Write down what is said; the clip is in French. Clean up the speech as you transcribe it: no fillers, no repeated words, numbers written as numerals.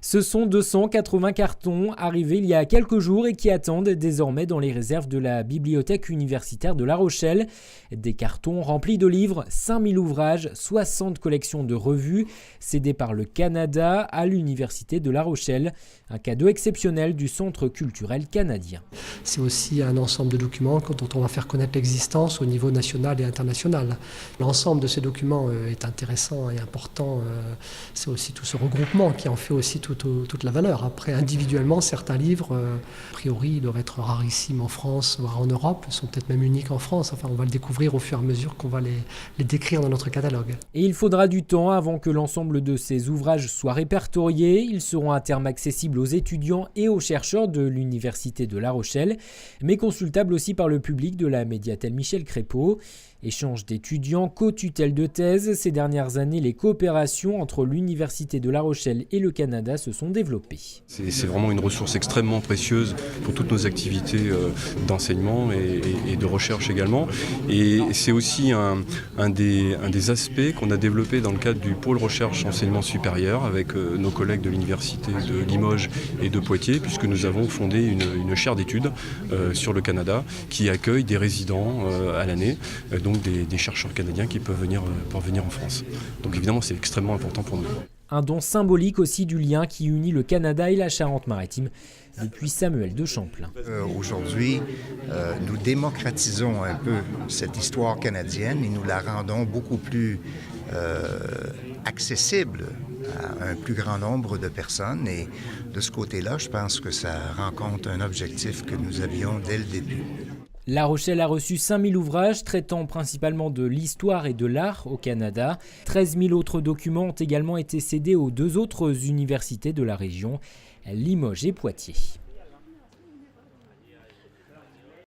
Ce sont 280 cartons arrivés il y a quelques jours et qui attendent désormais dans les réserves de la bibliothèque universitaire de La Rochelle. Des cartons remplis de livres, 5000 ouvrages, 60 collections de revues, cédées par le Canada à l'université de La Rochelle. Un cadeau exceptionnel du Centre culturel canadien. C'est aussi un ensemble de documents dont on va faire connaître l'existence au niveau national et international. L'ensemble de ces documents est intéressant et important. C'est aussi tout ce regroupement qui en fait aussi toute la valeur. Après, individuellement, certains livres, a priori, ils doivent être rarissimes en France, voire en Europe, ils sont peut-être même uniques en France. Enfin, on va le découvrir au fur et à mesure qu'on va les décrire dans notre catalogue. Et il faudra du temps avant que l'ensemble de ces ouvrages soient répertoriés. Ils seront à terme accessibles aux étudiants et aux chercheurs de l'Université de La Rochelle, mais consultables aussi par le public de la médiathèque Michel Crépeau. Échange d'étudiants, co-tutelle de thèse. Ces dernières années, les coopérations entre l'Université de La Rochelle et le Canada se sont développées. C'est vraiment une ressource extrêmement précieuse pour toutes nos activités d'enseignement et de recherche également. Et c'est aussi un des aspects qu'on a développé dans le cadre du pôle recherche enseignement supérieur avec nos collègues de l'Université de Limoges et de Poitiers, puisque nous avons fondé une chaire d'études sur le Canada qui accueille des résidents à l'année. Donc des chercheurs canadiens qui peuvent venir en France. Donc évidemment, c'est extrêmement important pour nous. Un don symbolique aussi du lien qui unit le Canada et la Charente-Maritime depuis Samuel de Champlain. Aujourd'hui, nous démocratisons un peu cette histoire canadienne et nous la rendons beaucoup plus accessible à un plus grand nombre de personnes. Et de ce côté-là, je pense que ça rencontre un objectif que nous avions dès le début. La Rochelle a reçu 5000 ouvrages traitant principalement de l'histoire et de l'art au Canada. 13 000 autres documents ont également été cédés aux deux autres universités de la région, Limoges et Poitiers.